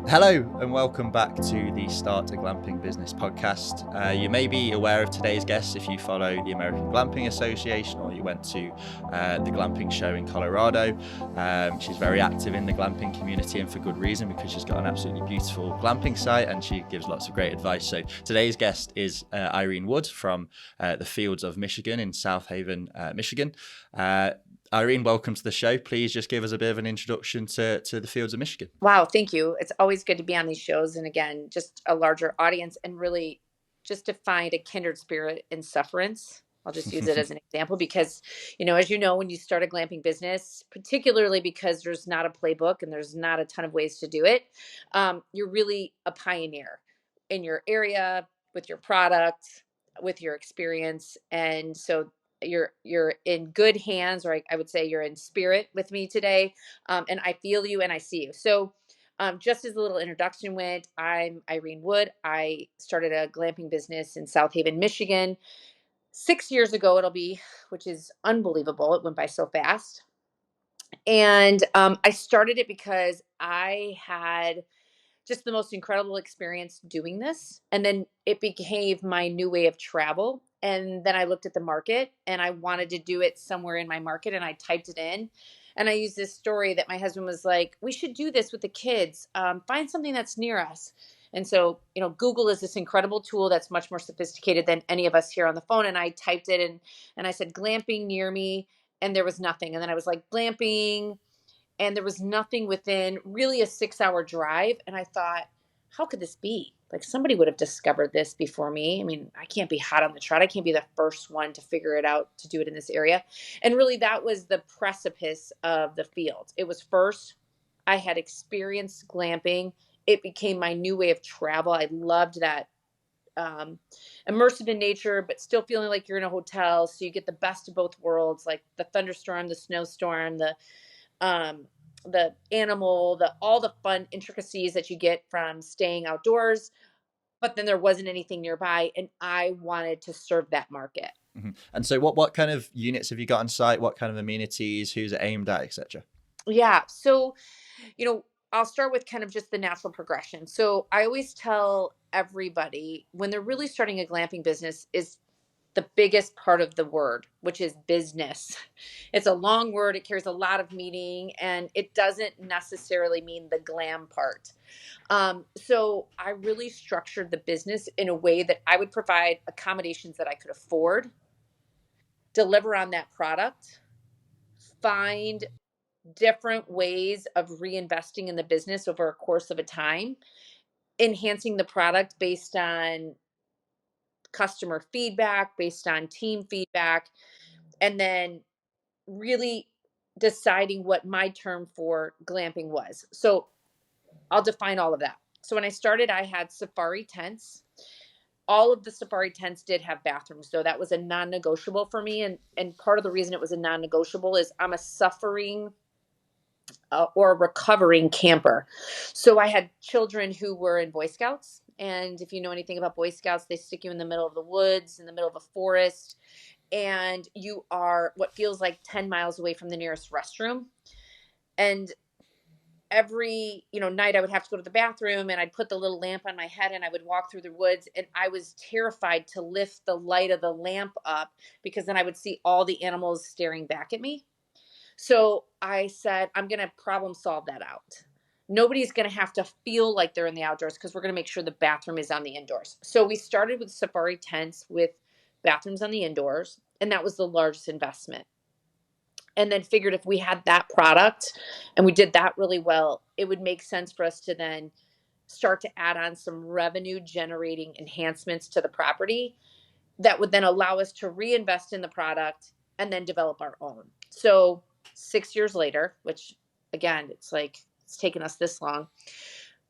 Hello and welcome back to the Start a Glamping Business podcast. You may be aware of today's guest if you follow the American Glamping Association or you went to the glamping show in Colorado. She's very active in the glamping community, and for good reason, because she's got an absolutely beautiful glamping site and she gives lots of great advice. So today's guest is Irene Wood from the fields of Michigan in South Haven, Michigan. Irene, welcome to the show. Please just give us a bit of an introduction to the fields of Michigan. Wow, thank you. It's always good to be on these shows. And again, just a larger audience and really just to find a kindred spirit in sufferance. I'll just use it as an example because, as you know, when you start a glamping business, particularly because there's not a playbook and there's not a ton of ways to do it, you're really a pioneer in your area, with your product, with your experience. And so you're in good hands, or I would say you're in spirit with me today. And I feel you and I see you. So just as a little introduction went, I'm Irene Wood. I started a glamping business in South Haven, Michigan. 6 years ago it'll be, which is unbelievable. It went by so fast. And I started it because I had just the most incredible experience doing this. And then it became my new way of travel. And then I looked at the market and I wanted to do it somewhere in my market, and I typed it in. And I used this story that my husband was like, we should do this with the kids. Find something that's near us. And so, Google is this incredible tool that's much more sophisticated than any of us here on the phone. And I typed it in and I said, glamping near me. And there was nothing. And then I was like, glamping, and there was nothing within really a 6-hour drive. And I thought, how could this be? Like, somebody would have discovered this before me. I mean, I can't be hot on the trot. I can't be the first one to figure it out, to do it in this area. And really, that was the precipice of the field. It was first, I had experienced glamping. It became my new way of travel. I loved that immersive in nature, but still feeling like you're in a hotel. So you get the best of both worlds, like the thunderstorm, the snowstorm, the animal, all the fun intricacies that you get from staying outdoors. But then there wasn't anything nearby, and I wanted to serve that market. Mm-hmm. And so what kind of units have you got on site? What kind of amenities? Who's it aimed at, etc.? Yeah. So, I'll start with kind of just the natural progression. So I always tell everybody when they're really starting a glamping business is the biggest part of the word, which is business. It's a long word. It carries a lot of meaning, and it doesn't necessarily mean the glam part. So I really structured the business in a way that I would provide accommodations that I could afford, deliver on that product, find different ways of reinvesting in the business over a course of a time, enhancing the product based on customer feedback, based on team feedback, and then really deciding what my term for glamping was. So I'll define all of that. So when I started, I had safari tents. All of the safari tents did have bathrooms, so that was a non-negotiable for me. And part of the reason it was a non-negotiable is I'm a suffering or a recovering camper. So I had children who were in Boy Scouts. And if you know anything about Boy Scouts, they stick you in the middle of the woods, in the middle of a forest, and you are what feels like 10 miles away from the nearest restroom. And every night I would have to go to the bathroom, and I'd put the little lamp on my head and I would walk through the woods, and I was terrified to lift the light of the lamp up because then I would see all the animals staring back at me. So I said, I'm going to problem solve that out. Nobody's going to have to feel like they're in the outdoors because we're going to make sure the bathroom is on the indoors. So we started with safari tents with bathrooms on the indoors, and that was the largest investment. And then figured if we had that product and we did that really well, it would make sense for us to then start to add on some revenue generating enhancements to the property that would then allow us to reinvest in the product and then develop our own. So 6 years later, which again, it's taken us this long,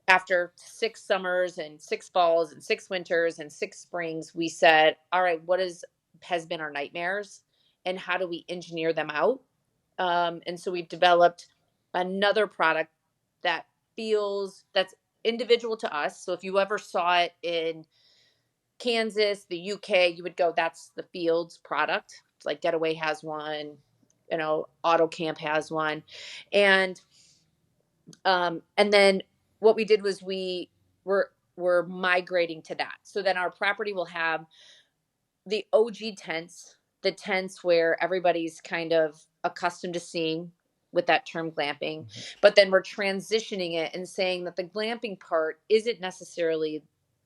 after 6 summers and 6 falls and 6 winters and 6 springs, we said, all right, what has been our nightmares and how do we engineer them out? And so we've developed another product that's individual to us. So if you ever saw it in Kansas, the UK, you would go, that's the Fields product. It's like Getaway has one, Auto Camp has one. And then what we did was we're migrating to that. So then our property will have the OG tents, the tents where everybody's kind of accustomed to seeing with that term glamping. Mhm. But then we're transitioning it and saying that the glamping part isn't necessarily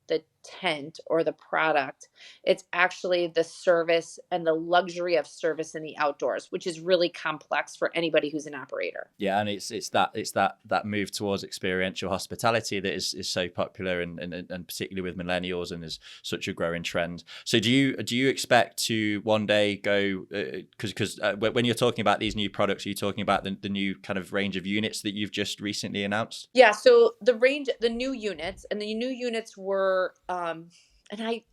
the tent or the product. It's actually the service and the luxury of service in the outdoors, which is really complex for anybody who's an operator. Yeah, and it's that move towards experiential hospitality that is so popular and particularly with millennials, and is such a growing trend. So do you expect to one day go, because when you're talking about these new products, are you talking about the new kind of range of units that you've just recently announced? Yeah, so the new units, and the new units were, and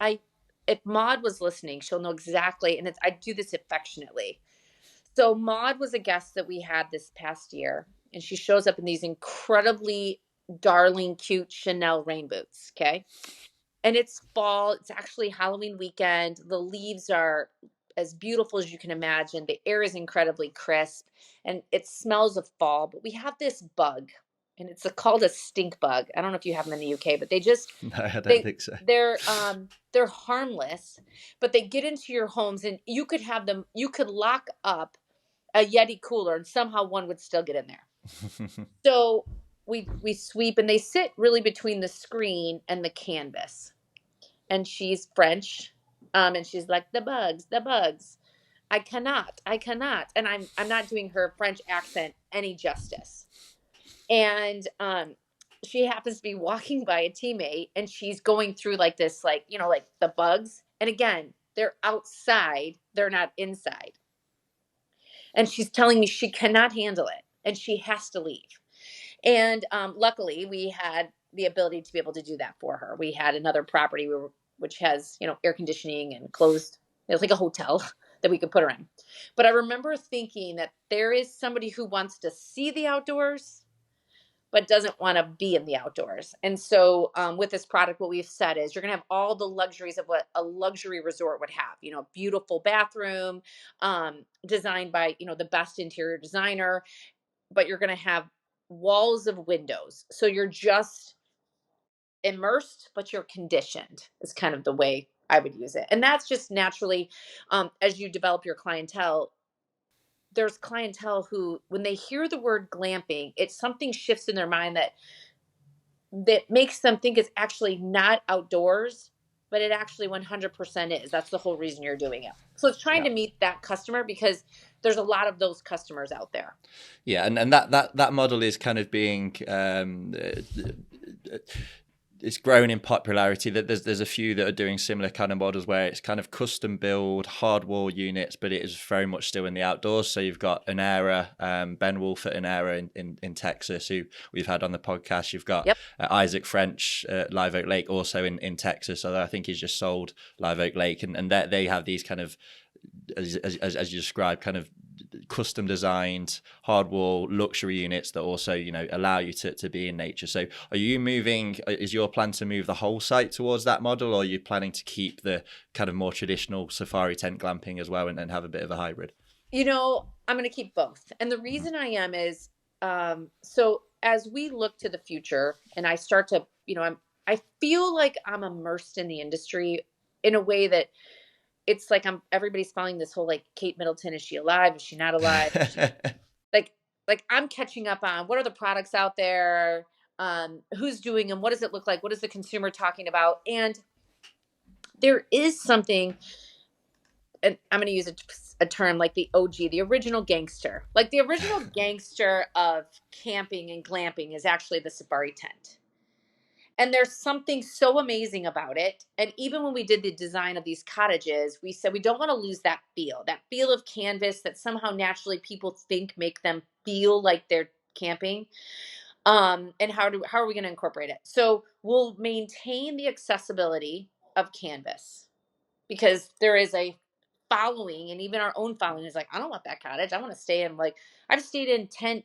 I, if Maud was listening, she'll know exactly, and I do this affectionately. So Maud was a guest that we had this past year, and she shows up in these incredibly darling, cute Chanel rain boots. Okay, and it's fall. It's actually Halloween weekend. The leaves are as beautiful as you can imagine. The air is incredibly crisp, and it smells of fall. But we have this bug, and it's called a stink bug. I don't know if you have them in the UK, but No, I don't they think so. they're harmless, but they get into your homes, and you could have them. You could lock up a Yeti cooler, and somehow one would still get in there. So we sweep, and they sit really between the screen and the canvas. And she's French, and she's like, the bugs, the bugs. I cannot, and I'm not doing her French accent any justice. And she happens to be walking by a teammate, and she's going through like this, like, like the bugs. And again, they're outside, they're not inside. And she's telling me she cannot handle it, and she has to leave. And luckily, we had the ability to be able to do that for her. We had another property which has, air conditioning and closed. It's like a hotel that we could put her in. But I remember thinking that there is somebody who wants to see the outdoors, but doesn't want to be in the outdoors. And so with this product, what we've said is you're going to have all the luxuries of what a luxury resort would have, beautiful bathroom, designed by, the best interior designer, but you're going to have walls of windows. So you're just immersed, but you're conditioned, is kind of the way I would use it. And that's just naturally, as you develop your clientele, there's clientele who, when they hear the word glamping, it's something shifts in their mind that makes them think it's actually not outdoors, but it actually 100% is. That's the whole reason you're doing it. So it's trying Yeah. to meet that customer, because there's a lot of those customers out there. Yeah, and that model is kind of being it's growing in popularity. That there's a few that are doing similar kind of models where it's kind of custom build hard wall units, but it is very much still in the outdoors. So you've got Anera, Ben Wolf at Anera in Texas, who we've had on the podcast. You've got Yep. Isaac French at Live Oak Lake, also in Texas, although I think he's just sold Live Oak Lake, and they have these kind of, as you described, kind of custom designed hard wall luxury units that also allow you to be in nature. So is your plan to move the whole site towards that model, or are you planning to keep the kind of more traditional safari tent glamping as well, and have a bit of a hybrid? I'm going to keep both. And the reason I am is, so as we look to the future, and I start to, I feel like I'm immersed in the industry in a way that it's like everybody's following this whole, like, Kate Middleton, is she alive? Is she not alive? Like I'm catching up on what are the products out there, who's doing them, what does it look like, what is the consumer talking about, and there is something, and I'm going to use a term like the OG, the original gangster. Like the original gangster of camping and glamping is actually the safari tent. And there's something so amazing about it. And even when we did the design of these cottages, we said we don't want to lose that feel of canvas that somehow naturally people think make them feel like they're camping. And how are we going to incorporate it? So we'll maintain the accessibility of canvas, because there is a following, and even our own following is like, I don't want that cottage. I want to stay in, like, I've stayed in tent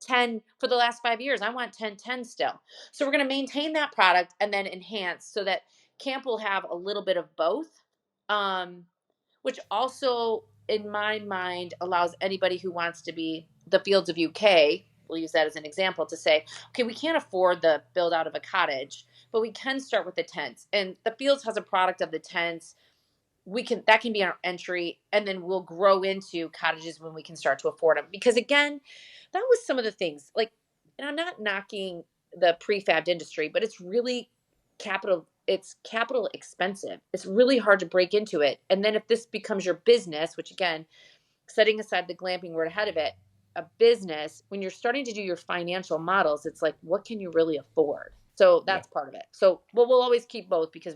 10 for the last 5 years. I want 10 still. So we're going to maintain that product and then enhance so that camp will have a little bit of both, which also, in my mind, allows anybody who wants to be the Fields of UK, we'll use that as an example to say, okay, we can't afford the build out of a cottage, but we can start with the tents. And the Fields has a product of the tents. That can be our entry, and then we'll grow into cottages when we can start to afford them. Because again, that was some of the things, like, and I'm not knocking the prefabbed industry, but it's really capital expensive. It's really hard to break into it. And then if this becomes your business, which again, setting aside the glamping word ahead of it, a business, when you're starting to do your financial models, it's like, what can you really afford? So that's part of it. So, but we'll always keep both because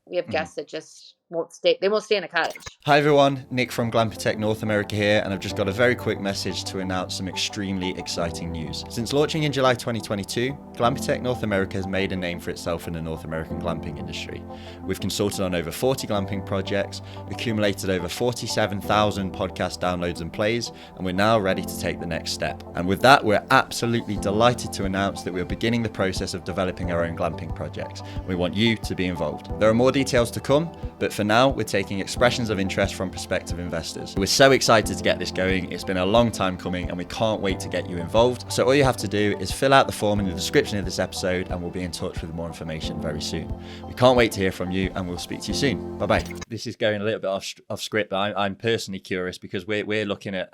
we have guests that just won't stay. They won't stay in a cottage. Hi everyone, Nick from Glampitect North America here, and I've just got a very quick message to announce some extremely exciting news. Since launching in July 2022, Glampitect North America has made a name for itself in the North American glamping industry. We've consulted on over 40 glamping projects, accumulated over 47,000 podcast downloads and plays, and we're now ready to take the next step. And with that, we're absolutely delighted to announce that we're beginning the process of developing our own glamping projects. We want you to be involved. There are more details to come, but for now, we're taking expressions of interest from prospective investors. We're so excited to get this going. It's been a long time coming and we can't wait to get you involved. So all you have to do is fill out the form in the description of this episode and we'll be in touch with more information very soon. We can't wait to hear from you and we'll speak to you soon. Bye-bye. This is going a little bit off script, but I'm personally curious because we're looking at,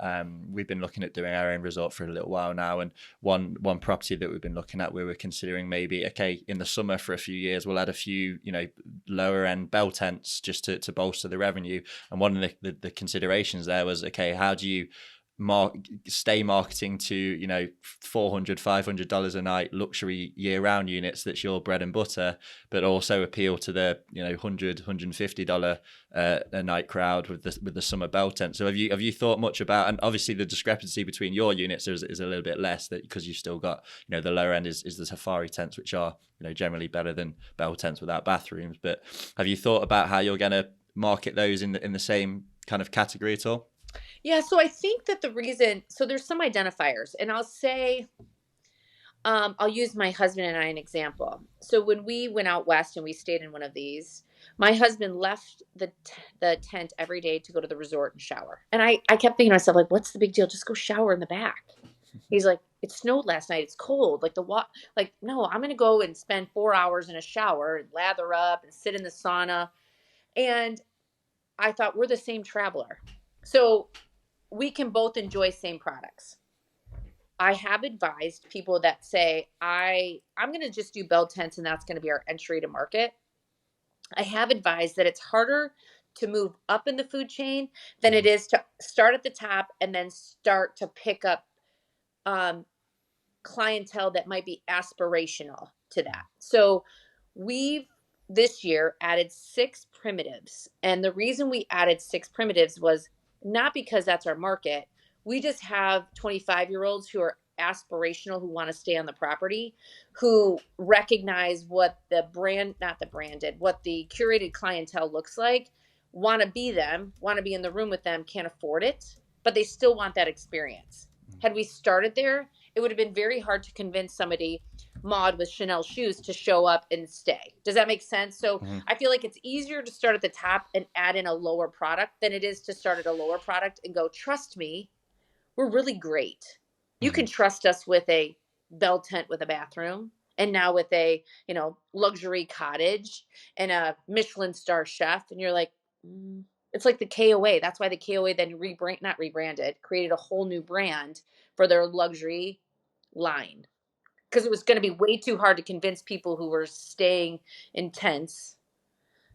we've been looking at doing our own resort for a little while now. And one property that we've been looking at, we were considering maybe, okay, in the summer for a few years, we'll add a few, lower end bell tents just to bolster the revenue. And one of the considerations there was, okay, how do you stay marketing to $400-$500 a night luxury year-round units that's your bread and butter, but also appeal to the $100-$150 a night crowd with the summer bell tent. So have you thought much about, and obviously the discrepancy between your units is a little bit less, that because you've still got the lower end is the safari tents, which are generally better than bell tents without bathrooms. But have you thought about how you're going to market those in the same kind of category at all? Yeah, so I think that the reason, so there's some identifiers, and I'll say, I'll use my husband and I an example. So when we went out west and we stayed in one of these, my husband left the tent every day to go to the resort and shower. And I kept thinking to myself, like, what's the big deal? Just go shower in the back. He's like, it snowed last night. It's cold. No, I'm going to go and spend 4 hours in a shower and lather up and sit in the sauna. And I thought, we're the same traveler. So we can both enjoy same products. I have advised people that say, I'm going to just do bell tents and that's going to be our entry to market. I have advised that it's harder to move up in the food chain than it is to start at the top and then start to pick up clientele that might be aspirational to that. So we've this year added 6 primitives. And the reason we added 6 primitives was not because that's our market. We just have 25-year-olds who are aspirational, who want to stay on the property, who recognize what the what the curated clientele looks like, want to be them, want to be in the room with them, can't afford it, but they still want that experience. Had we started there, it would have been very hard to convince somebody, Maud with Chanel shoes, to show up and stay. Does that make sense? So I feel like it's easier to start at the top and add in a lower product than it is to start at a lower product and go, trust me, we're really great. You can trust us with a bell tent with a bathroom, and now with a, luxury cottage and a Michelin star chef. And you're like, it's like the KOA. That's why the KOA then created a whole new brand for their luxury line. Because it was going to be way too hard to convince people who were staying in tents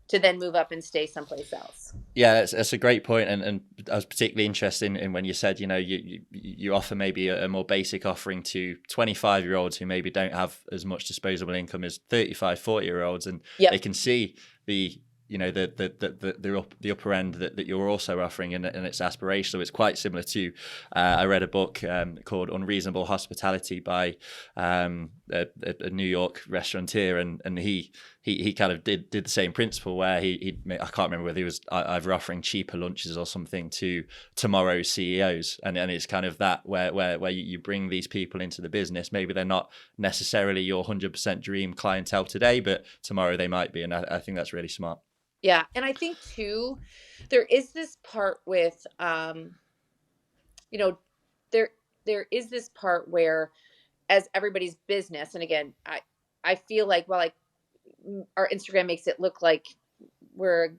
to then move up and stay someplace else. Yeah, that's a great point, and I was particularly interested in when you said you offer maybe a more basic offering to 25-year-olds who maybe don't have as much disposable income as 35, 40-year-olds, and they can see the the upper end that you're also offering, and it's aspirational. It's quite similar to I read a book called Unreasonable Hospitality by a New York restaurateur, and he kind of did the same principle where I can't remember whether he was either offering cheaper lunches or something to tomorrow's CEOs, and it's kind of that where you bring these people into the business. Maybe they're not necessarily your 100% dream clientele today, but tomorrow they might be, and I think that's really smart. Yeah. And I think too, there is this part with, there is this part where, as everybody's business, and again, I feel like, well, like our Instagram makes it look like we're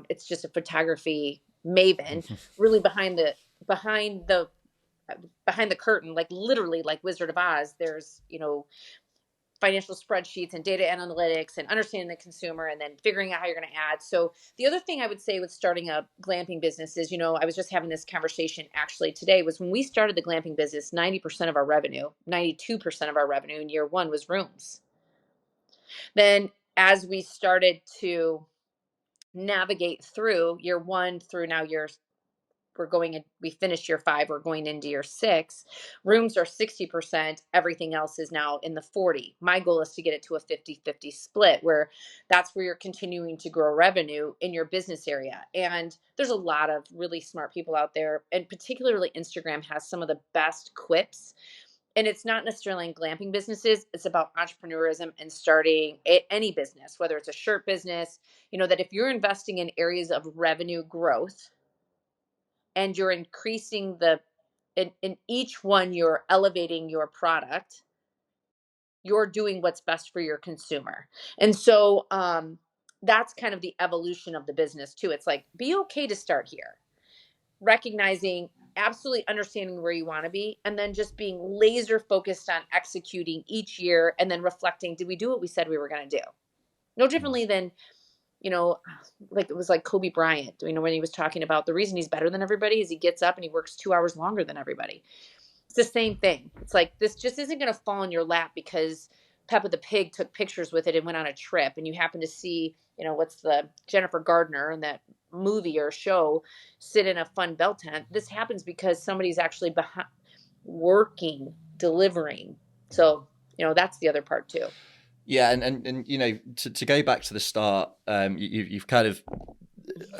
it's just a photography maven, really behind the behind the curtain, like literally like Wizard of Oz, there's, financial spreadsheets and data analytics and understanding the consumer and then figuring out how you're going to add. So the other thing I would say with starting a glamping business is, I was just having this conversation actually today, was when we started the glamping business, 90% of our revenue, 92% of our revenue in year one was rooms. Then as we started to navigate through year one through now we finished year five, we're going into year six. Rooms are 60%, everything else is now in the 40. My goal is to get it to a 50-50 split, where that's where you're continuing to grow revenue in your business area. And there's a lot of really smart people out there, and particularly Instagram has some of the best quips. And it's not necessarily in glamping businesses, it's about entrepreneurism and starting any business, whether it's a shirt business, that if you're investing in areas of revenue growth, and you're increasing in each one, you're elevating your product, you're doing what's best for your consumer. And so that's kind of the evolution of the business too. It's like, be okay to start here, recognizing, absolutely understanding where you want to be, and then just being laser focused on executing each year, and then reflecting, did we do what we said we were going to do? No differently than, you know, like it was like Kobe Bryant, when he was talking about the reason he's better than everybody is he gets up and he works 2 hours longer than everybody. It's the same thing. It's like, this just isn't going to fall in your lap because Peppa the Pig took pictures with it and went on a trip, and you happen to see, what's the Jennifer Gardner in that movie or show sit in a fun bell tent. This happens because somebody's actually behind, working, delivering. So, that's the other part too. Yeah, and to go back to the start, you've kind of,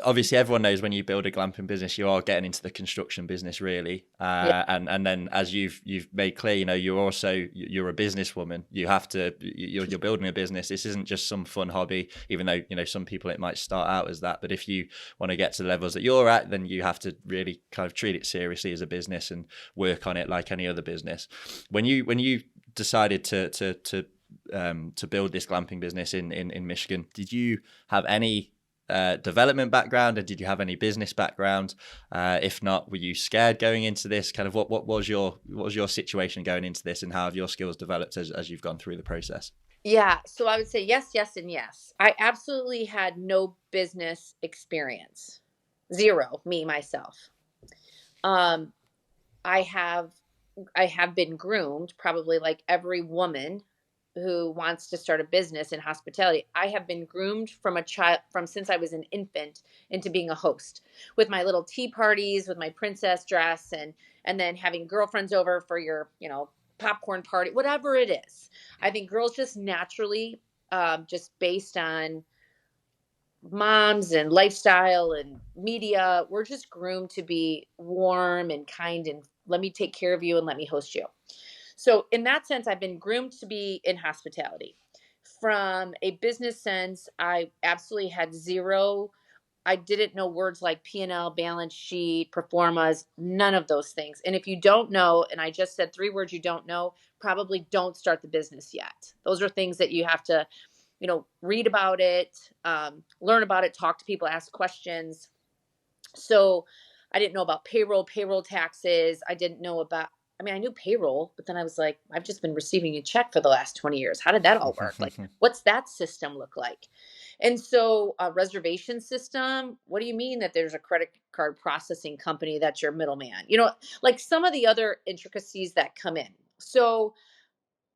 obviously everyone knows when you build a glamping business, you are getting into the construction business really, Yeah. and then as you've made clear, you're a businesswoman. You're building a business. This isn't just some fun hobby, even though some people it might start out as that. But if you want to get to the levels that you're at, then you have to really kind of treat it seriously as a business and work on it like any other business. When you decided to build this glamping business in Michigan, did you have any development background, and did you have any business background? If not, were you scared going into this? Kind of what was your situation going into this, and how have your skills developed as you've gone through the process? Yeah. So I would say yes, yes, and yes. I absolutely had no business experience. Zero, me, myself. Um, I have I have been groomed, probably like every woman who wants to start a business in hospitality. I have been groomed from a child, from since I was an infant, into being a host, with my little tea parties, with my princess dress, and then having girlfriends over for your, popcorn party, whatever it is. I think girls just naturally, just based on moms and lifestyle and media, we're just groomed to be warm and kind and let me take care of you and let me host you. So in that sense, I've been groomed to be in hospitality. From a business sense, I absolutely had zero. I didn't know words like P&L, balance sheet, performas, none of those things. And if you don't know, and I just said 3 words you don't know, probably don't start the business yet. Those are things that you have to, read about it, learn about it, talk to people, ask questions. So I didn't know about payroll taxes. I didn't know about, I mean, I knew payroll, but then I was like, I've just been receiving a check for the last 20 years. How did that all work? Like, what's that system look like? And so a reservation system, what do you mean that there's a credit card processing company that's your middleman? Like some of the other intricacies that come in. So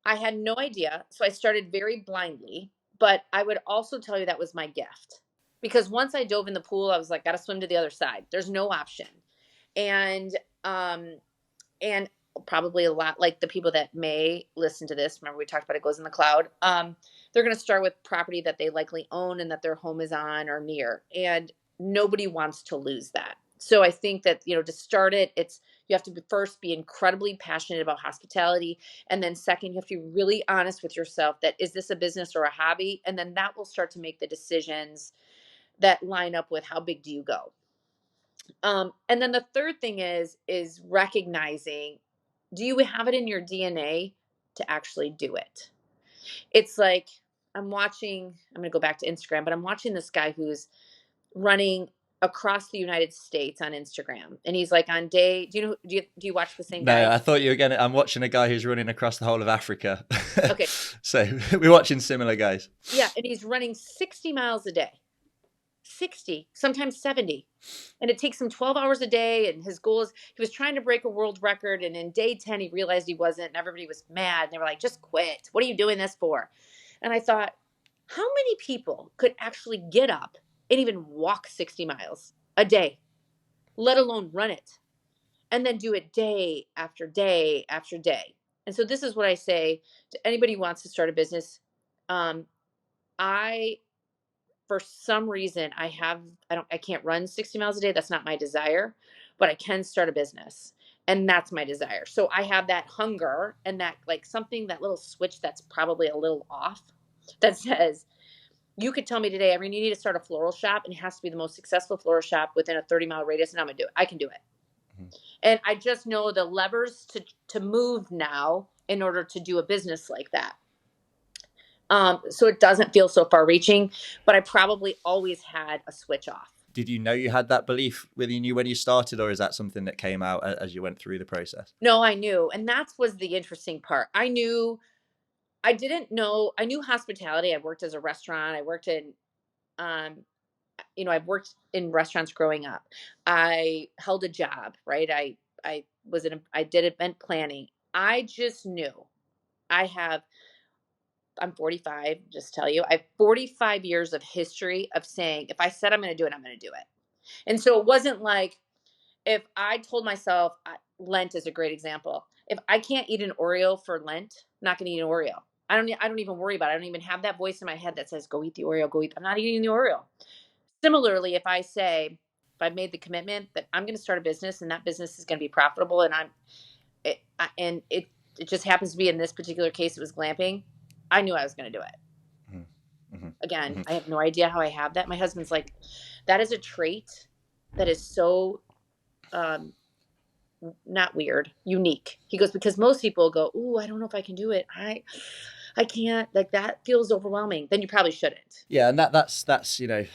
I had no idea. So I started very blindly, but I would also tell you that was my gift. Because once I dove in the pool, I was like, gotta swim to the other side. There's no option. And um and probably a lot like the people that may listen to this, remember we talked about it goes in the cloud. They're gonna start with property that they likely own and that their home is on or near. And nobody wants to lose that. So I think that, to start it, you have to first be incredibly passionate about hospitality. And then second, you have to be really honest with yourself that is this a business or a hobby? And then that will start to make the decisions that line up with how big do you go. And then the third thing is recognizing do you have it in your DNA to actually do it? It's like I'm going to go back to Instagram, but I'm watching this guy who's running across the United States on Instagram. And he's like on day, do you watch the same No, guy? I thought you were gonna. I'm watching a guy who's running across the whole of Africa. Okay. So we're watching similar guys. Yeah. And he's running 60 miles a day, 60, sometimes 70. And it takes him 12 hours a day. And his goal is he was trying to break a world record. And in day 10, he realized he wasn't. And everybody was mad. And they were like, just quit. What are you doing this for? And I thought, how many people could actually get up and even walk 60 miles a day, let alone run it, and then do it day after day after day? And so this is what I say to anybody who wants to start a business. I, for some reason, I can't run 60 miles a day. That's not my desire, but I can start a business. And that's my desire. So I have that hunger and that like something, that little switch that's probably a little off that says, you could tell me today, Irene, you need to start a floral shop, and it has to be the most successful floral shop within a 30-mile radius, and I'm going to do it. I can do it. Mm-hmm. And I just know the levers to move now in order to do a business like that. So it doesn't feel so far reaching, but I probably always had a switch off. Did you know you had that belief within you when you started, or is that something that came out as you went through the process? No, I knew. And that was the interesting part. I knew hospitality. I worked as a restaurant. I worked in, I've worked in restaurants growing up. I held a job, right? I did event planning. I just knew I'm 45, just tell you, I have 45 years of history of saying, if I said I'm going to do it, I'm going to do it. And so it wasn't like, if I told myself, Lent is a great example. If I can't eat an Oreo for Lent, I'm not going to eat an Oreo. I don't even worry about it. I don't even have that voice in my head that says, go eat the Oreo, I'm not eating the Oreo. Similarly, if I've made the commitment that I'm going to start a business and that business is going to be profitable, and it just happens to be, in this particular case, it was glamping, I knew I was going to do it. Mm-hmm. Again, mm-hmm. I have no idea how I have that. My husband's like, that is a trait that is so not weird, unique. He goes, because most people go, ooh, I don't know if I can do it. I can't, like, that feels overwhelming. Then you probably shouldn't. Yeah. And that's,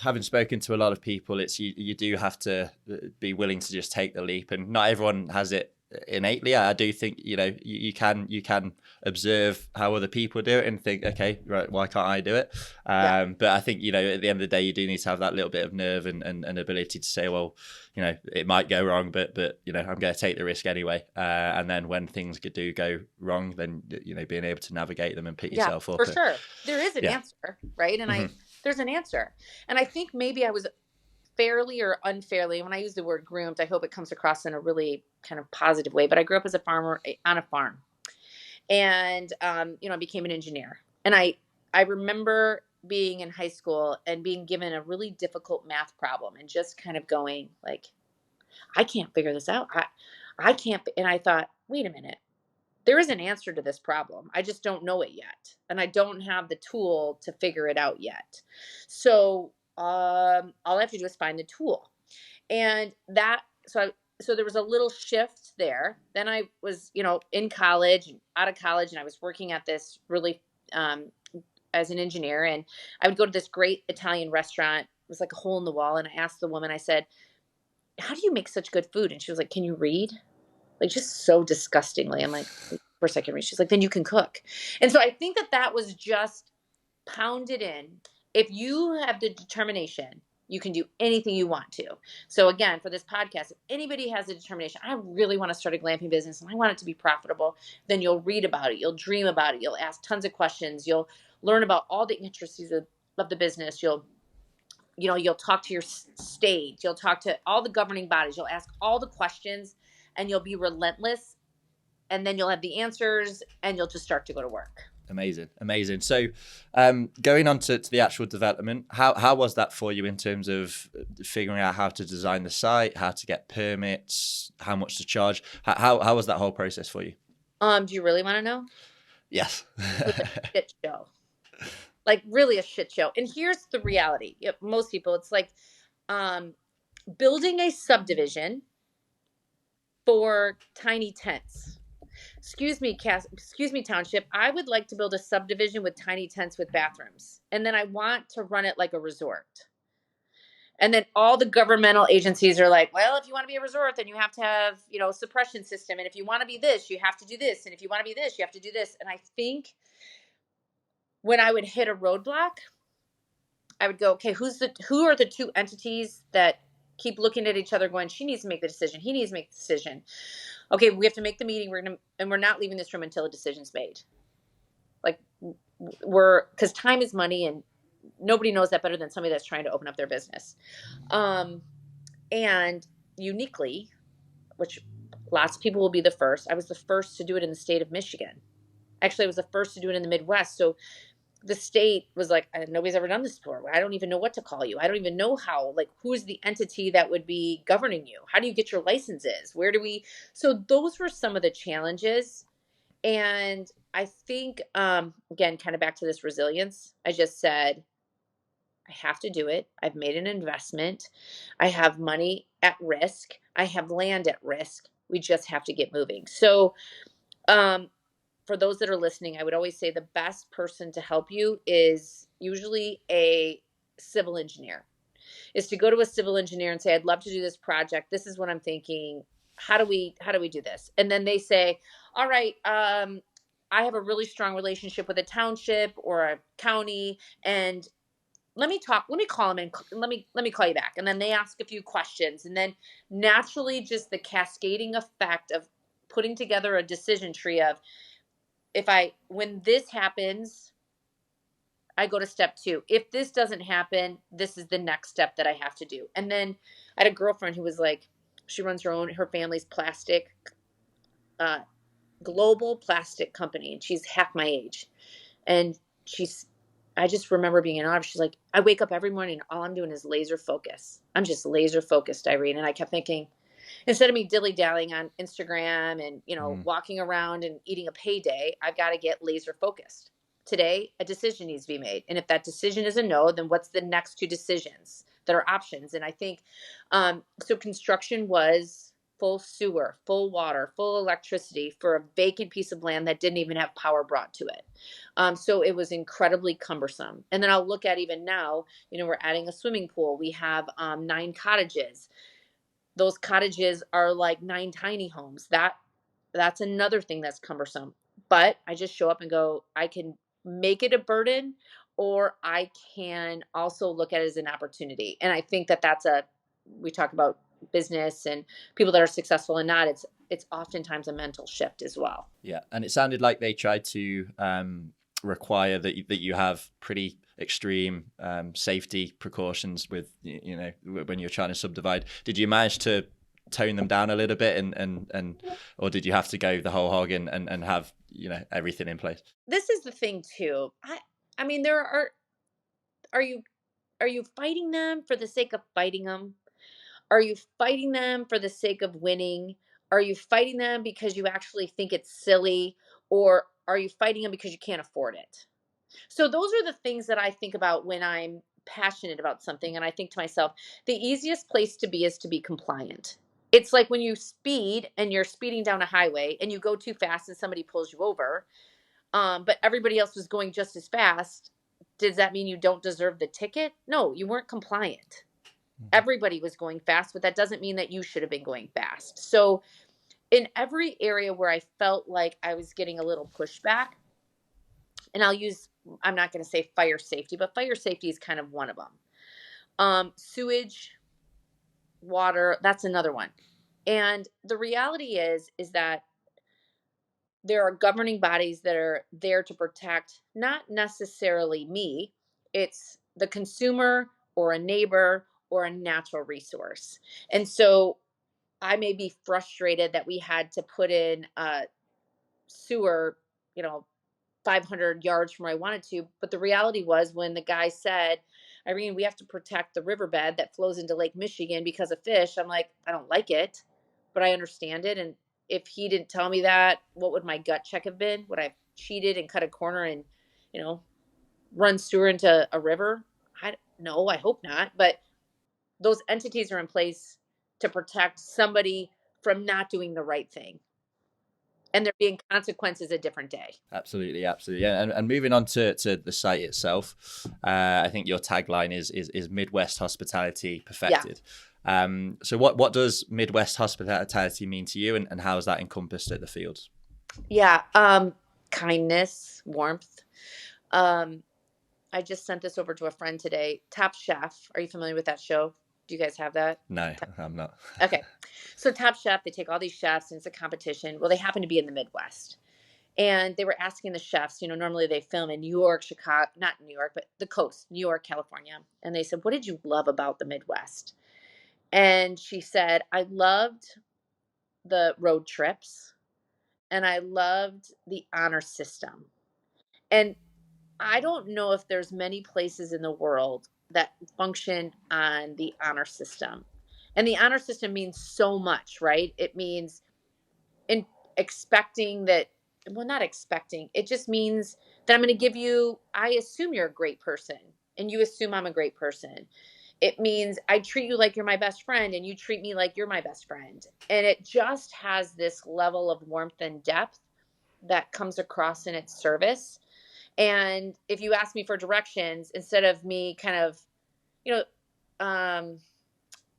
having spoken to a lot of people, it's, you do have to be willing to just take the leap, and not everyone has it innately. I do think, you can observe how other people do it and think, okay, right, why can't I do it? But I think, at the end of the day, you do need to have that little bit of nerve and ability to say, well, it might go wrong, but I'm going to take the risk anyway. And then when things do go wrong, then, being able to navigate them and pick yourself up. For sure. There is an answer, right? And there's an answer. And I think maybe I was fairly or unfairly, when I use the word groomed, I hope it comes across in a really kind of positive way, but I grew up as a farmer on a farm, and, I became an engineer. And I remember being in high school and being given a really difficult math problem and just kind of going like, I can't figure this out. I can't. And I thought, wait a minute, there is an answer to this problem. I just don't know it yet. And I don't have the tool to figure it out yet. So all I have to do is find the tool. And so there was a little shift there. Then I was, in college, out of college, and I was working at this really, as an engineer. And I would go to this great Italian restaurant. It was like a hole in the wall. And I asked the woman, I said, how do you make such good food? And she was like, can you read? Like, just so disgustingly. I'm like, of course I can read. She's like, then you can cook. And so I think that was just pounded in. If you have the determination, you can do anything you want to. So again, for this podcast, if anybody has the determination, I really want to start a glamping business and I want it to be profitable, then you'll read about it. You'll dream about it. You'll ask tons of questions. You'll learn about all the intricacies of the business. You'll talk to your state. You'll talk to all the governing bodies. You'll ask all the questions, and you'll be relentless. And then you'll have the answers, and you'll just start to go to work. Amazing. So going on to the actual development, how was that for you in terms of figuring out how to design the site, how to get permits, how much to charge? How was that whole process for you? Do you really want to know? Yes. It was a shit show. Like, really a shit show. And here's the reality. Most people, it's like building a subdivision for tiny tents. excuse me, township, I would like to build a subdivision with tiny tents with bathrooms. And then I want to run it like a resort. And then all the governmental agencies are like, well, if you want to be a resort, then you have to have, suppression system. And if you want to be this, you have to do this. And if you want to be this, you have to do this. And I think when I would hit a roadblock, I would go, okay, who are the two entities that keep looking at each other going, she needs to make the decision. He needs to make the decision. Okay, we have to make the meeting. We're not leaving this room until a decision's made. Like because time is money, and nobody knows that better than somebody that's trying to open up their business. And uniquely, which lots of people will be the first, I was the first to do it in the state of Michigan. Actually, I was the first to do it in the Midwest. So the state was like, nobody's ever done this before. I don't even know what to call you. I don't even know how, who's the entity that would be governing you? How do you get your licenses? So those were some of the challenges. And I think, again, kind of back to this resilience, I just said, I have to do it. I've made an investment. I have money at risk. I have land at risk. We just have to get moving. So, for those that are listening, I would always say the best person to help you is usually a civil engineer, is to go to a civil engineer and say, I'd love to do this project. This is what I'm thinking. How do we do this? And then they say, all right, I have a really strong relationship with a township or a county, and let me call them, and let me call you back. And then they ask a few questions, and then naturally just the cascading effect of putting together a decision tree of, when this happens, I go to step 2. If this doesn't happen, this is the next step that I have to do. And then I had a girlfriend who was like, she runs her family's plastic, global plastic company, and she's half my age. And I just remember being in awe. She's like, I wake up every morning, all I'm doing is laser focus. I'm just laser focused, Irene. And I kept thinking, instead of me dilly-dallying on Instagram and, walking around and eating a payday, I've got to get laser focused. Today, a decision needs to be made. And if that decision is a no, then what's the next 2 decisions that are options? And I think, so construction was full sewer, full water, full electricity for a vacant piece of land that didn't even have power brought to it. So it was incredibly cumbersome. And then I'll look at even now, we're adding a swimming pool. We have 9 cottages. Those cottages are like 9 tiny homes. That's another thing that's cumbersome. But I just show up and go, I can make it a burden, or I can also look at it as an opportunity. And I think we talk about business and people that are successful and not, it's oftentimes a mental shift as well. Yeah. And it sounded like they tried to require that you have pretty extreme safety precautions with, when you're trying to subdivide. Did you manage to tone them down a little bit, and or did you have to go the whole hog and have everything in place? This is the thing too. I mean, are you fighting them for the sake of fighting them? Are you fighting them for the sake of winning? Are you fighting them because you actually think it's silly, or are you fighting them because you can't afford it? So those are the things that I think about when I'm passionate about something. And I think to myself, the easiest place to be is to be compliant. It's like when you speed and you're speeding down a highway and you go too fast and somebody pulls you over, but everybody else was going just as fast. Does that mean you don't deserve the ticket? No, you weren't compliant. Everybody was going fast, but that doesn't mean that you should have been going fast. So in every area where I felt like I was getting a little pushback, and I'm not going to say fire safety, but fire safety is kind of one of them. Sewage, water, that's another one. And the reality is that there are governing bodies that are there to protect not necessarily me, it's the consumer or a neighbor or a natural resource. And so I may be frustrated that we had to put in a sewer, 500 yards from where I wanted to. But the reality was, when the guy said, Irene, we have to protect the riverbed that flows into Lake Michigan because of fish, I'm like, I don't like it, but I understand it. And if he didn't tell me that, what would my gut check have been? Would I have cheated and cut a corner and, run sewer into a river? No, I hope not. But those entities are in place to protect somebody from not doing the right thing. and there being consequences a different day. Absolutely, absolutely. Yeah. And moving on to the site itself, I think your tagline is Midwest hospitality perfected. So what does Midwest hospitality mean to you, and how is that encompassed at the Fields? Yeah. Kindness, warmth. I just sent this over to a friend today. Top Chef. Are you familiar with that show? Do you guys have that? No, I'm not. Okay. So Top Chef, they take all these chefs and it's a competition. Well, they happen to be in the Midwest. And they were asking the chefs, normally they film in New York, Chicago, not New York, but the coast, New York, California. And they said, what did you love about the Midwest? And she said, I loved the road trips and I loved the honor system. And I don't know if there's many places in the world that function on the honor system. And the honor system means so much, right? It means in expecting that, well, not expecting, it just means that I'm going to give you, I assume you're a great person and you assume I'm a great person. It means I treat you like you're my best friend and you treat me like you're my best friend. And it just has this level of warmth and depth that comes across in its service. And if you ask me for directions, instead of me kind of,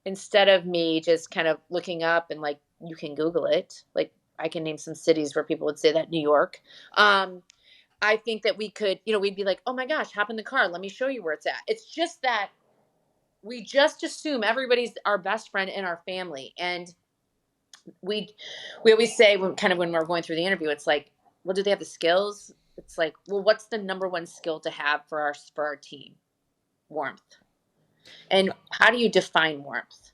instead of me just kind of looking up and like, you can Google it. Like I can name some cities where people would say that. New York. I think that we could, we'd be like, oh my gosh, hop in the car. Let me show you where it's at. It's just that we just assume everybody's our best friend in our family. And we always say when we're going through the interview, it's like, well, do they have the skills? It's like, well, what's the number one skill to have for our team? Warmth. And how do you define warmth?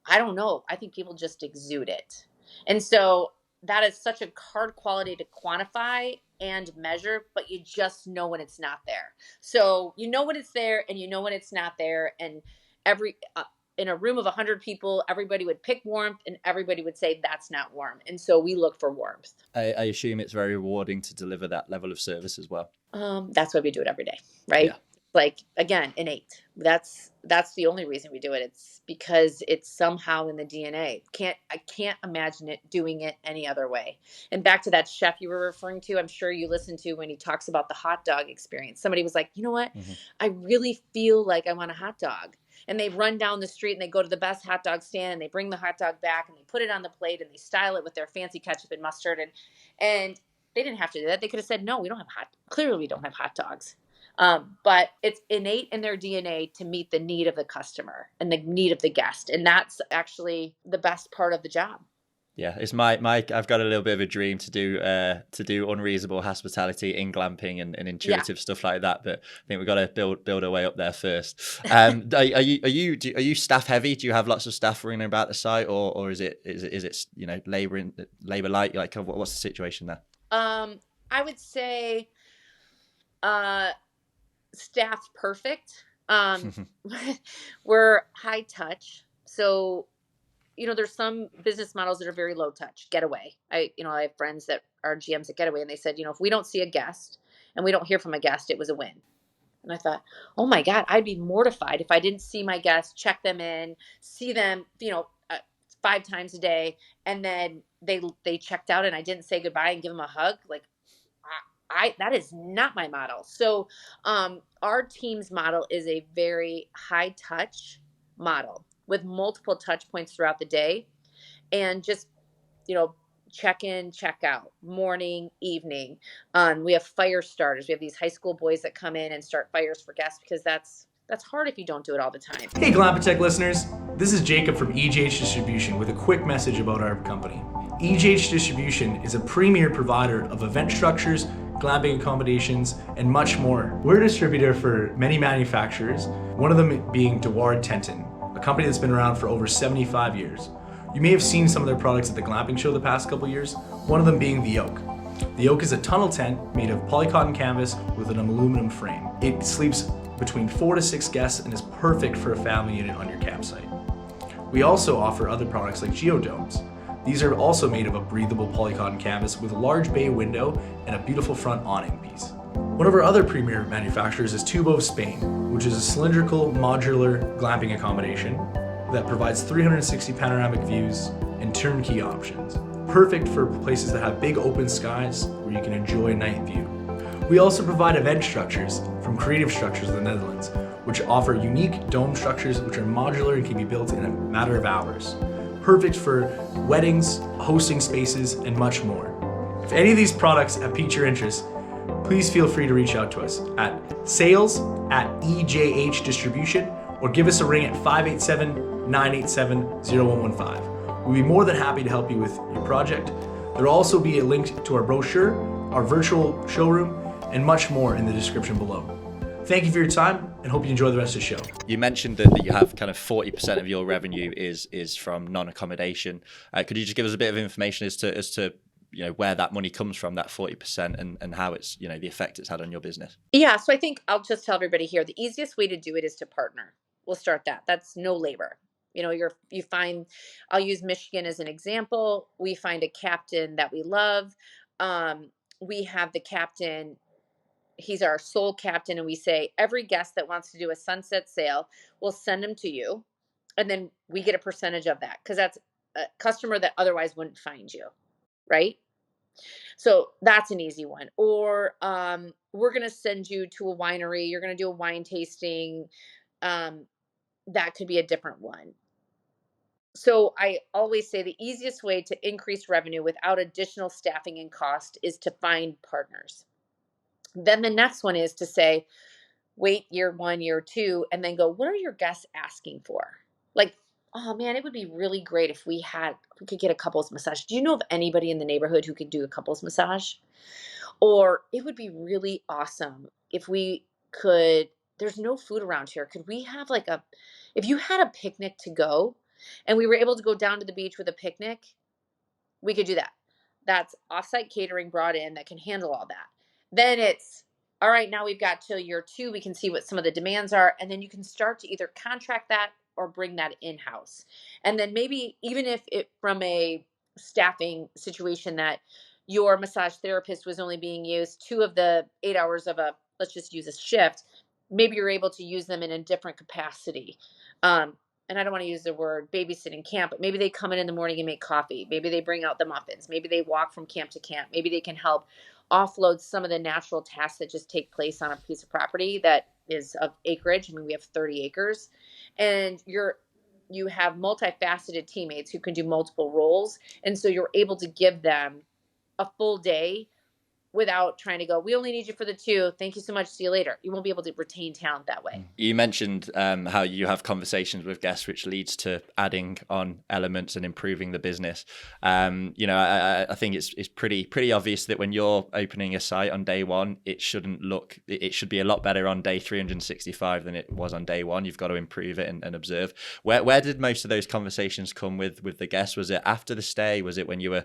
I don't know. I think people just exude it. And so that is such a hard quality to quantify and measure, but you just know when it's not there. So you know when it's there and you know when it's not there. And in a room of 100 people, everybody would pick warmth and everybody would say that's not warm. And so we look for warmth. I assume it's very rewarding to deliver that level of service as well. That's why we do it every day, right? Yeah. Like, again, innate. That's the only reason we do it. It's because it's somehow in the DNA. I can't imagine doing it any other way. And back to that chef you were referring to, I'm sure you listened to when he talks about the hot dog experience. Somebody was like, you know what? Mm-hmm. I really feel like I want a hot dog. And they run down the street and they go to the best hot dog stand and they bring the hot dog back and they put it on the plate and they style it with their fancy ketchup and mustard. And they didn't have to do that. They could have said, no, we don't have hot dogs. But it's innate in their DNA to meet the need of the customer and the need of the guest. And that's actually the best part of the job. Yeah, it's my I've got a little bit of a dream to do unreasonable hospitality in glamping and intuitive stuff like that. But I think we've got to build our way up there first. Are you staff heavy? Do you have lots of staff running about the site, or is it labor light? Like, what's the situation there? I would say staff perfect. We're high touch, so there's some business models that are very low touch. Getaway. I have friends that are GMs at Getaway, and they said, if we don't see a guest and we don't hear from a guest, it was a win. And I thought, oh my God, I'd be mortified if I didn't see my guests, check them in, see them, 5 times a day, and then they checked out and I didn't say goodbye and give them a hug. Like, that is not my model. So our team's model is a very high touch model with multiple touch points throughout the day, and just, check in, check out, morning, evening. We have fire starters. We have these high school boys that come in and start fires for guests because that's hard if you don't do it all the time. Hey Glampitect listeners, this is Jacob from EJH Distribution with a quick message about our company. EJH Distribution is a premier provider of event structures, glamping accommodations, and much more. We're a distributor for many manufacturers, one of them being Dewar Tenton, a company that's been around for over 75 years. You may have seen some of their products at the Glamping show the past couple years, one of them being the Oak. The Oak is a tunnel tent made of polycotton canvas with an aluminum frame. It sleeps between 4 to 6 guests and is perfect for a family unit on your campsite. We also offer other products like geodomes. These are also made of a breathable polycotton canvas with a large bay window and a beautiful front awning piece. One of our other premier manufacturers is Tubo Spain, which is a cylindrical modular glamping accommodation that provides 360 panoramic views and turnkey options. perfect for places that have big open skies where you can enjoy night view. We also provide event structures from Creative Structures in the Netherlands, which offer unique dome structures which are modular and can be built in a matter of hours. Perfect for weddings, hosting spaces, and much more. If any of these products have piqued your interest, please feel free to reach out to us at sales@EJH Distribution or give us a ring at 587-987-0115. We'll be more than happy to help you with your project. There will also be a link to our brochure, our virtual showroom, and much more in the description below. Thank you for your time and hope you enjoy the rest of the show. You mentioned that you have kind of 40% of your revenue is from non-accommodation. Could you just give us a bit of information as to where that money comes from, that 40%, and how it's, the effect it's had on your business? Yeah, so I think I'll just tell everybody here, the easiest way to do it is to partner. We'll start that. That's no labor. You find, I'll use Michigan as an example. We find a captain that we love. We have the captain, he's our sole captain, and we say every guest that wants to do a sunset sail, we'll send them to you. And then we get a percentage of that because that's a customer that otherwise wouldn't find you, right? So that's an easy one. Or we're going to send you to a winery. You're going to do a wine tasting. That could be a different one. So I always say the easiest way to increase revenue without additional staffing and cost is to find partners. Then the next one is to say, wait year 1, year 2, and then go, what are your guests asking for? Like, oh man, it would be really great if we could get a couples massage. Do you know of anybody in the neighborhood who could do a couples massage? Or it would be really awesome if we could, there's no food around here. Could we have if you had a picnic to go and we were able to go down to the beach with a picnic, we could do that. That's offsite catering brought in that can handle all that. Then it's, all right, now we've got till year 2, we can see what some of the demands are. And then you can start to either contract that or bring that in-house. And then maybe even if it from a staffing situation that your massage therapist was only being used 2 of the 8 hours of let's just use a shift, maybe you're able to use them in a different capacity. And I don't want to use the word babysitting camp, but maybe they come in the morning and make coffee. Maybe they bring out the muffins. Maybe they walk from camp to camp. Maybe they can help offload some of the natural tasks that just take place on a piece of property that is of acreage. I mean, we have 30 acres, and you have multifaceted teammates who can do multiple roles. And so you're able to give them a full day without trying to go, we only need you for the 2. Thank you so much. See you later. You won't be able to retain talent that way. You mentioned how you have conversations with guests, which leads to adding on elements and improving the business. I think it's pretty obvious that when you're opening a site on day 1, it should be a lot better on day 365 than it was on day 1. You've got to improve it and observe. Where did most of those conversations come with the guests? Was it after the stay? Was it when you were,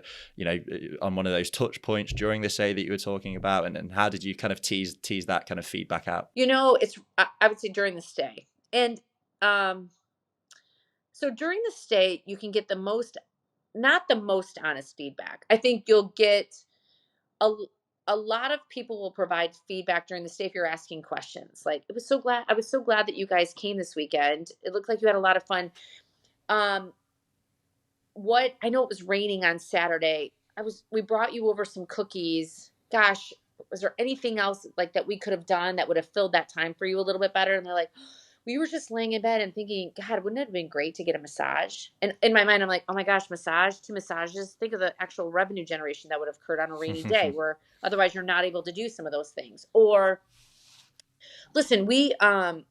on one of those touch points during the stay that you were talking about, and how did you kind of tease that kind of feedback out? It's I would say during the stay. And so during the stay you can get not the most honest feedback. I think you'll get a lot of people will provide feedback during the stay if you're asking questions. Like, I was so glad that you guys came this weekend. It looked like you had a lot of fun. I know it was raining on Saturday. We brought you over some cookies. Gosh, was there anything else like that we could have done that would have filled that time for you a little bit better? And they're like, we were just laying in bed and thinking, God, wouldn't it have been great to get a massage? And in my mind, I'm like, oh my gosh, 2 massages. Think of the actual revenue generation that would have occurred on a rainy day where otherwise you're not able to do some of those things. Or listen, we've been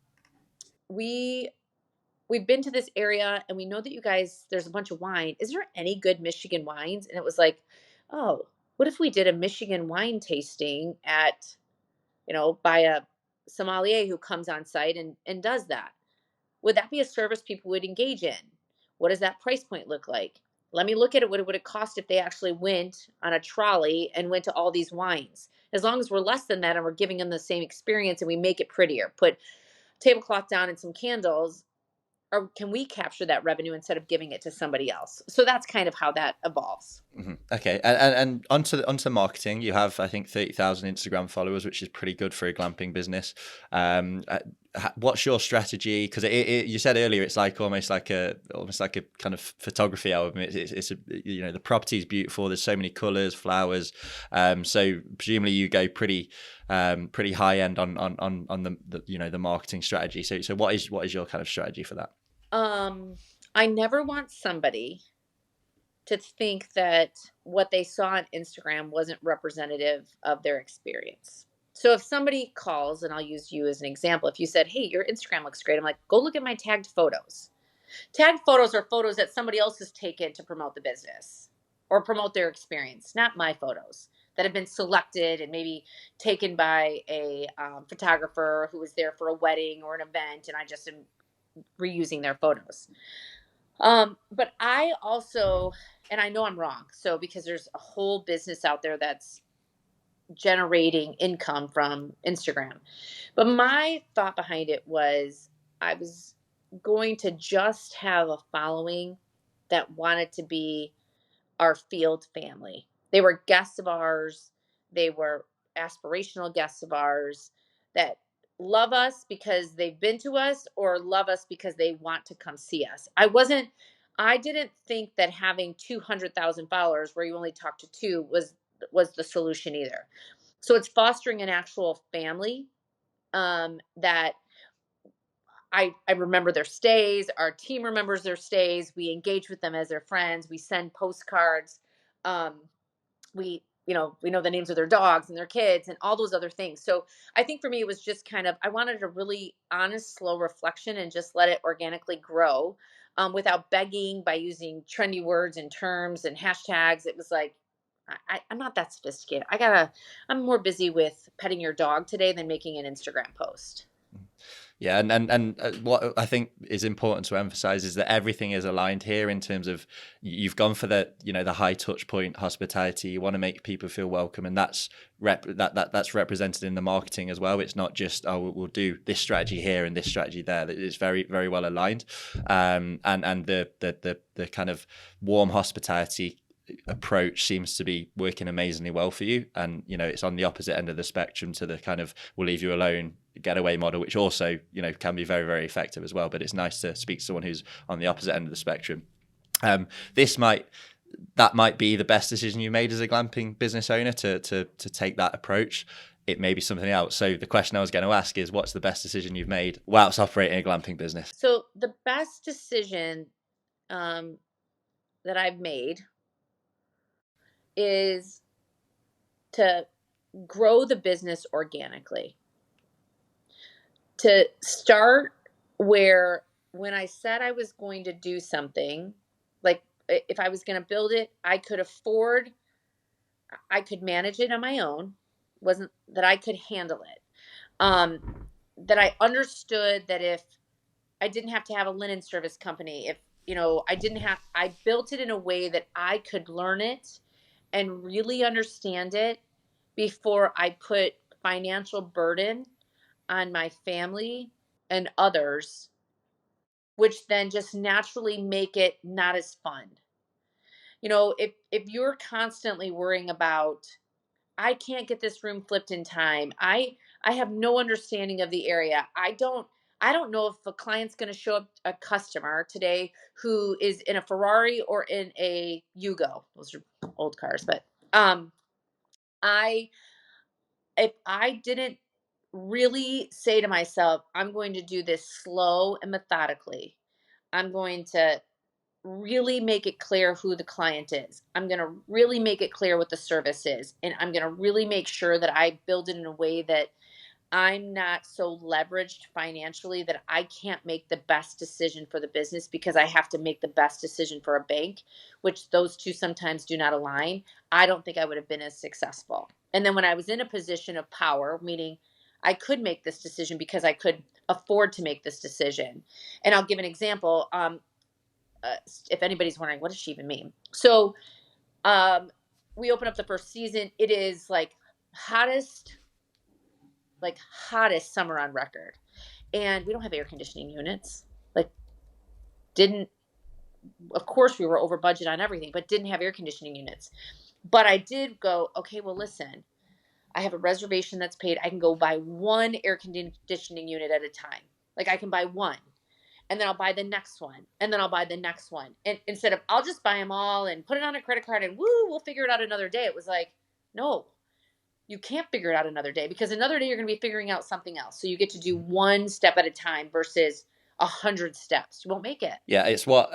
to this area and we know that you guys, there's a bunch of wine. Is there any good Michigan wines? And it was like, oh, what if we did a Michigan wine tasting by a sommelier who comes on site and does that? Would that be a service people would engage in? What does that price point look like? Let me look at it. What would it cost if they actually went on a trolley and went to all these wines? As long as we're less than that and we're giving them the same experience and we make it prettier, put tablecloth down and some candles, or can we capture that revenue instead of giving it to somebody else? So that's kind of how that evolves. Mm-hmm. Okay. And onto marketing, you have, I think, 30,000 Instagram followers, which is pretty good for a glamping business. what's your strategy? Because you said earlier it's like almost like a kind of photography album. It's a, the property is beautiful. There's so many colors, flowers. So presumably you go pretty high end on the marketing strategy. So what is your kind of strategy for that? I never want somebody to think that what they saw on Instagram wasn't representative of their experience. So if somebody calls, and I'll use you as an example, if you said, hey, your Instagram looks great, I'm like, go look at my tagged photos. Tagged photos are photos that somebody else has taken to promote the business or promote their experience, not my photos that have been selected and maybe taken by a photographer who was there for a wedding or an event, and I just am reusing their photos. But I also, and I know I'm wrong, so because there's a whole business out there that's generating income from Instagram. But my thought behind it was I was going to just have a following that wanted to be our field family. They were guests of ours. They were aspirational guests of ours that love us because they've been to us or love us because they want to come see us. I didn't think that having 200,000 followers where you only talk to two was the solution either. So it's fostering an actual family that I remember their stays. Our team remembers their stays. We engage with them as their friends. We send postcards. We know the names of their dogs and their kids and all those other things. So I think for me, it was just kind of, I wanted a really honest, slow reflection and just let it organically grow without begging by using trendy words and terms and hashtags. It was like, I'm not that sophisticated. I'm more busy with petting your dog today than making an Instagram post. Yeah, and what I think is important to emphasize is that everything is aligned here in terms of you've gone for the high touch point hospitality. You want to make people feel welcome, and that's that's represented in the marketing as well. It's not just we'll do this strategy here and this strategy there. It's very, very well aligned, and the kind of warm hospitality approach seems to be working amazingly well for you. And it's on the opposite end of the spectrum to the kind of we'll leave you alone getaway model, which also can be very, very effective as well. But it's nice to speak to someone who's on the opposite end of the spectrum. That might be the best decision you made as a glamping business owner to take that approach. It may be something else. So the question I was going to ask is, what's the best decision you've made whilst operating a glamping business? So the best decision that I've made is to grow the business organically. To start where when I said I was going to do something, like if I was going to build it, I could manage it on my own. Wasn't that I could handle it. That I understood that if I didn't have to have a linen service company, if I built it in a way that I could learn it and really understand it before I put financial burden on my family and others, which then just naturally make it not as fun. If you're constantly worrying about, I can't get this room flipped in time. I have no understanding of the area. I don't know if a client's going to show up, a customer today who is in a Ferrari or in a Yugo. Those are old cars, but if I didn't really say to myself, I'm going to do this slow and methodically, I'm going to really make it clear who the client is. I'm going to really make it clear what the service is. And I'm going to really make sure that I build it in a way that I'm not so leveraged financially that I can't make the best decision for the business because I have to make the best decision for a bank, which those two sometimes do not align. I don't think I would have been as successful. And then when I was in a position of power, meaning I could make this decision because I could afford to make this decision. And I'll give an example. If anybody's wondering, what does she even mean? So we open up the first season. It is like hottest summer on record. And we don't have air conditioning units. Of course we were over budget on everything, but didn't have air conditioning units. But I did go, okay, well, listen, I have a reservation that's paid. I can go buy one air conditioning unit at a time. Like I can buy one, and then I'll buy the next one, and then I'll buy the next one. And instead of I'll just buy them all and put it on a credit card and woo, we'll figure it out another day. It was like, no, you can't figure it out another day, because another day you're going to be figuring out something else. So you get to do one step at a time versus 100 steps. You won't make it. Yeah, it's what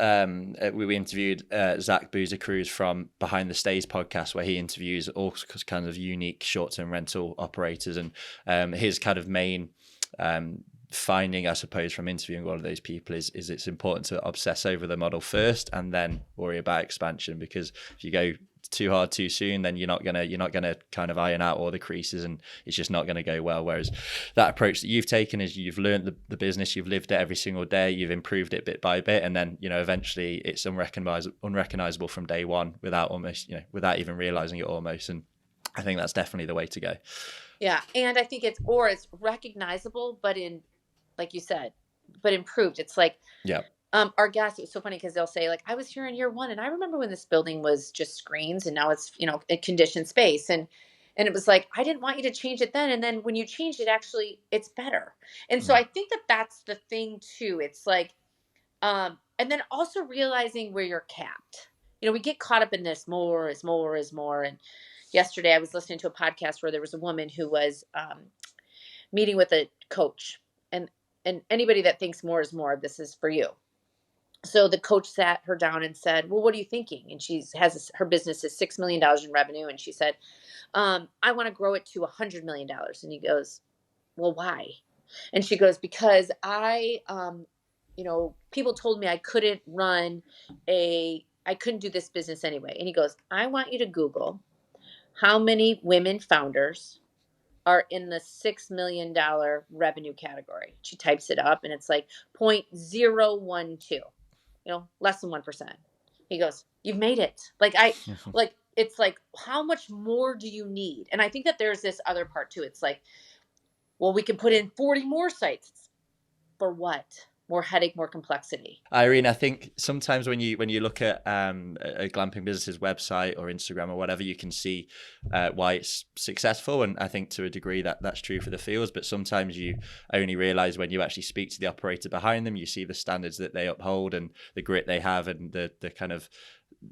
we interviewed Zach Boozer Cruz from Behind the Stays podcast, where he interviews all kinds of unique short-term rental operators, and his kind of main finding, I suppose, from interviewing all of those people is it's important to obsess over the model first and then worry about expansion, because if you go too hard too soon, then you're not gonna kind of iron out all the creases, and it's just not going to go well. Whereas that approach that you've taken is you've learned the business, you've lived it every single day, you've improved it bit by bit, and then eventually it's unrecognizable from day one without without even realizing it almost. And I think that's definitely the way to go. Yeah, and I think it's recognizable, but in, like you said, but improved. It's like, yeah. Our guests, it was so funny because they'll say, like, I was here in year one and I remember when this building was just screens and now it's, a conditioned space. And it was like, I didn't want you to change it then. And then when you changed it, actually, it's better. And so I think that that's the thing too. It's like, and then also realizing where you're capped. We get caught up in this more is more is more. And yesterday I was listening to a podcast where there was a woman who was meeting with a coach. And anybody that thinks more is more, this is for you. So the coach sat her down and said, well, what are you thinking? And her business is $6 million in revenue. And she said, I want to grow it to $100 million. And he goes, well, why? And she goes, because people told me I couldn't do this business anyway. And he goes, I want you to Google how many women founders are in the $6 million revenue category. She types it up and it's like 0.012. Less than 1%. He goes, you've made it. It's like, how much more do you need? And I think that there's this other part too. It's like, well, we can put in 40 more sites. For what? More headache, more complexity. Irene, I think sometimes when you look at a glamping business's website or Instagram or whatever, you can see why it's successful, and I think to a degree that's true for the fields. But sometimes you only realize when you actually speak to the operator behind them, you see the standards that they uphold and the grit they have and the kind of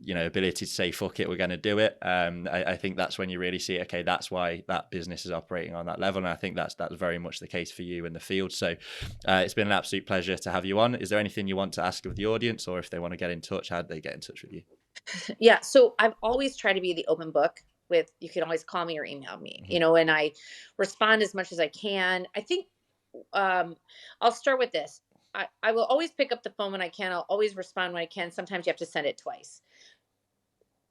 ability to say, fuck it, we're going to do it. I think that's when you really see, okay, that's why that business is operating on that level. And I think that's very much the case for you in the field. So it's been an absolute pleasure to have you on. Is there anything you want to ask of the audience, or if they want to get in touch, how do they get in touch with you? Yeah. So I've always tried to be the open book with, you can always call me or email me, and I respond as much as I can. I think I'll start with this. I will always pick up the phone when I can. I'll always respond when I can. Sometimes you have to send it twice.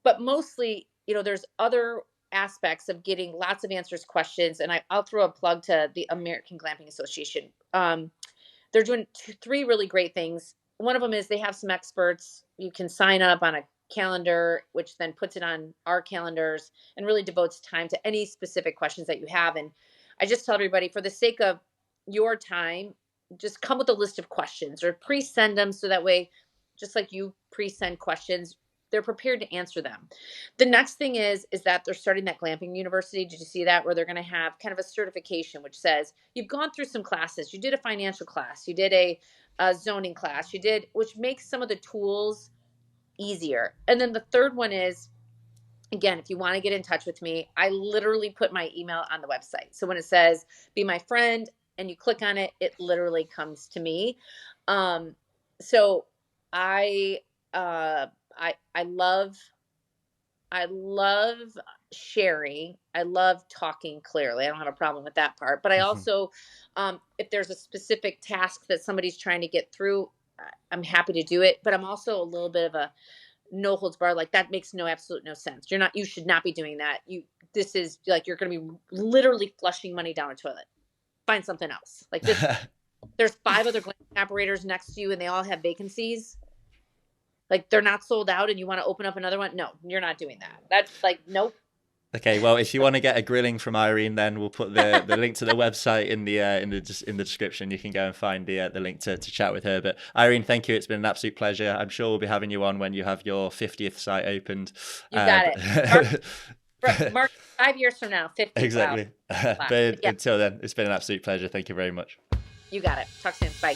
But mostly, there's other aspects of getting lots of answers, questions. And I'll throw a plug to the American Glamping Association. They're doing 3 really great things. One of them is they have some experts. You can sign up on a calendar, which then puts it on our calendars and really devotes time to any specific questions that you have. And I just tell everybody, for the sake of your time, just come with a list of questions or pre-send them. So that way, just like you pre-send questions, they're prepared to answer them. The next thing is that they're starting that Glamping University. Did you see that? Where they're going to have kind of a certification, which says you've gone through some classes. You did a financial class. You did a zoning class. Which makes some of the tools easier. And then the third one is, again, if you want to get in touch with me, I literally put my email on the website. So when it says be my friend and you click on it, it literally comes to me. So I love sharing. I love talking clearly. I don't have a problem with that part. But I also, if there's a specific task that somebody's trying to get through, I'm happy to do it. But I'm also a little bit of a no holds barred. Like, that makes absolute no sense. You should not be doing that. This is like, you're going to be literally flushing money down a toilet. Find something else. Like this, there's 5 other glamping operators next to you and they all have vacancies. Like, they're not sold out and you want to open up another one? No, you're not doing that. That's like, nope. Okay, well, if you want to get a grilling from Irene, then we'll put the link to the website in the description. You can go and find the link to chat with her. But Irene, thank you. It's been an absolute pleasure. I'm sure we'll be having you on when you have your 50th site opened. You got it. Mark, 5 years from now, 50. Exactly. Wow. But Yeah. until then, it's been an absolute pleasure. Thank you very much. You got it. Talk soon. Bye.